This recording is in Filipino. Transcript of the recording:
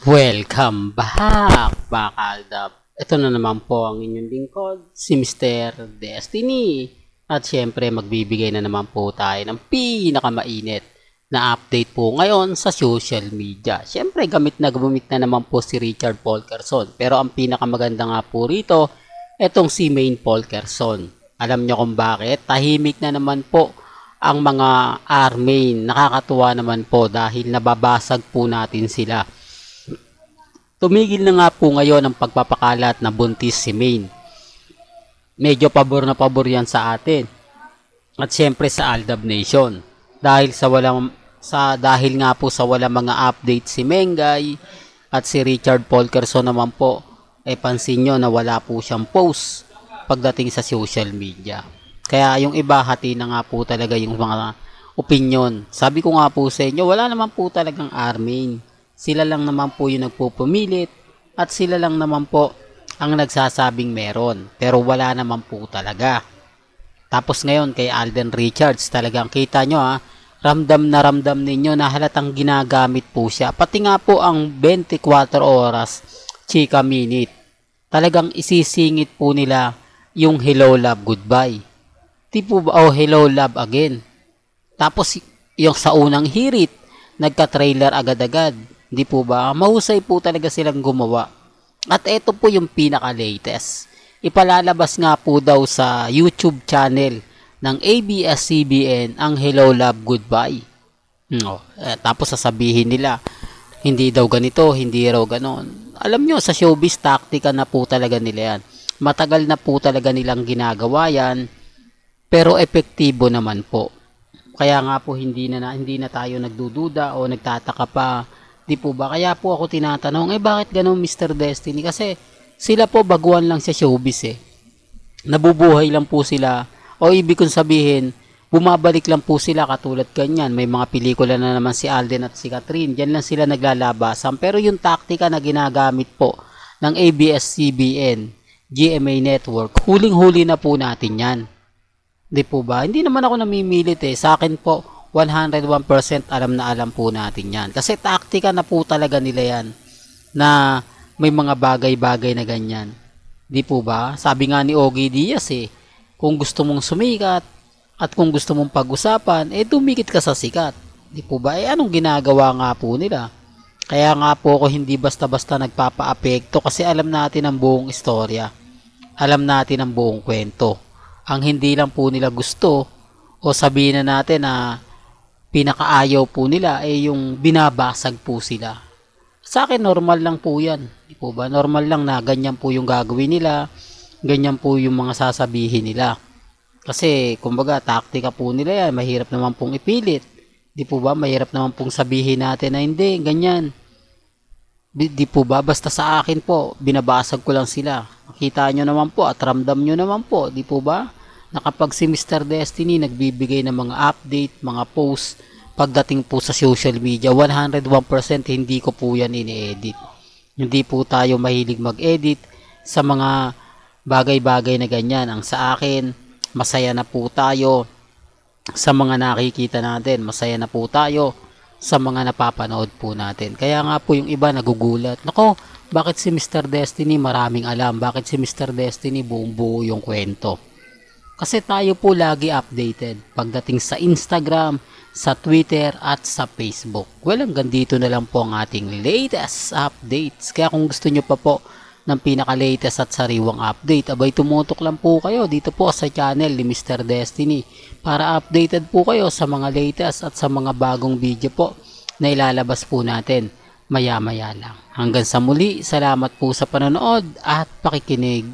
Welcome back, Bakaldab. Ito na naman po ang inyong lingkod, si Mr. Destiny. At syempre, magbibigay na naman po tayo ng pinakamainit na update po ngayon sa social media. Syempre, gamit na naman po si Richard Polkerson. Pero ang pinakamaganda nga po rito, etong si Maine Polkerson. Alam nyo kung bakit? Tahimik na naman po ang mga R-Main. Nakakatuwa naman po dahil nababasag po natin sila. Tumigil na nga po ngayon ang pagpapakalat na buntis si Maine. Medyo pabor na pabor yan sa atin. At syempre sa Aldab Nation. Dahil nga po sa walang mga update si Mengay at si Richard Polkerson naman po, pansin nyo na wala po siyang post pagdating sa social media. Kaya yung iba hati na nga po talaga yung mga opinion. Sabi ko nga po sa inyo, wala naman po talagang R-Main. Sila lang naman po yung nagpupumilit at sila lang naman po ang nagsasabing meron. Pero wala naman po talaga. Tapos ngayon kay Alden Richards, talagang kita nyo ramdam ninyo na halatang ginagamit po siya. Pati nga po ang 24 oras chika minute. Talagang isisingit po nila yung hello love goodbye. Di po ba, hello love again. Tapos yung sa unang hirit, nagka-trailer agad-agad. Di po ba? Mahusay po talaga silang gumawa. At ito po yung pinaka-latest. Ipalalabas nga po daw sa YouTube channel ng ABS-CBN ang Hello Love Goodbye. Tapos sasabihin nila, hindi daw ganito, hindi raw ganon. Alam nyo, sa showbiz taktika na po talaga nila yan. Matagal na po talaga nilang ginagawa yan, pero epektibo naman po. Kaya nga po hindi na tayo nagdududa o nagtataka pa. Di po ba? Kaya po ako tinatanong, bakit ganun Mr. Destiny? Kasi sila po baguhan lang sa showbiz Nabubuhay lang po sila. O ibig kong sabihin, bumabalik lang po sila katulad ganyan. May mga pelikula na naman si Alden at si Catherine. Diyan lang sila naglalabasan. Pero yung taktika na ginagamit po ng ABS-CBN, GMA Network, huling-huli na po natin yan. Di po ba? Hindi naman ako namimilit Sa akin po, 101% alam na alam po natin yan. Kasi taktika na po talaga nila yan na may mga bagay-bagay na ganyan. Di po ba? Sabi nga ni Ogie Diaz kung gusto mong sumikat at kung gusto mong pag-usapan, dumikit ka sa sikat. Di po ba? Anong ginagawa nga po nila? Kaya nga po ako hindi basta-basta nagpapa-apekto kasi alam natin ang buong istorya. Alam natin ang buong kwento. Ang hindi lang po nila gusto o sabihin na natin na pinakaayaw po nila yung binabasag po sila. Sa akin normal lang po yan. Di po ba? Normal lang na ganyan po yung gagawin nila. Ganyan po yung mga sasabihin nila. Kasi kumbaga taktika po nila yan. Mahirap naman pong ipilit. Di po ba? Mahirap naman pong sabihin natin na hindi, ganyan. Di po ba? Basta sa akin po, binabasag ko lang sila. Makita nyo naman po at ramdam nyo naman po. Di po ba? Na kapag si Mr. Destiny nagbibigay ng mga update, mga post, pagdating po sa social media, 101% hindi ko po yan ini-edit. Hindi po tayo mahilig mag-edit sa mga bagay-bagay na ganyan. Ang sa akin, masaya na po tayo sa mga nakikita natin. Masaya na po tayo sa mga napapanood po natin. Kaya nga po yung iba nagugulat. Nako, bakit si Mr. Destiny maraming alam? Bakit si Mr. Destiny buong buo yung kwento? Kasi tayo po lagi updated pagdating sa Instagram, sa Twitter at sa Facebook. Well, hanggang dito na lang po ang ating latest updates. Kaya kung gusto nyo pa po ng pinaka-latest at sariwang update, abay tumutok lang po kayo dito po sa channel ni Mr. Destiny para updated po kayo sa mga latest at sa mga bagong video po na ilalabas po natin maya-maya lang. Hanggang sa muli, salamat po sa panonood at pakikinig.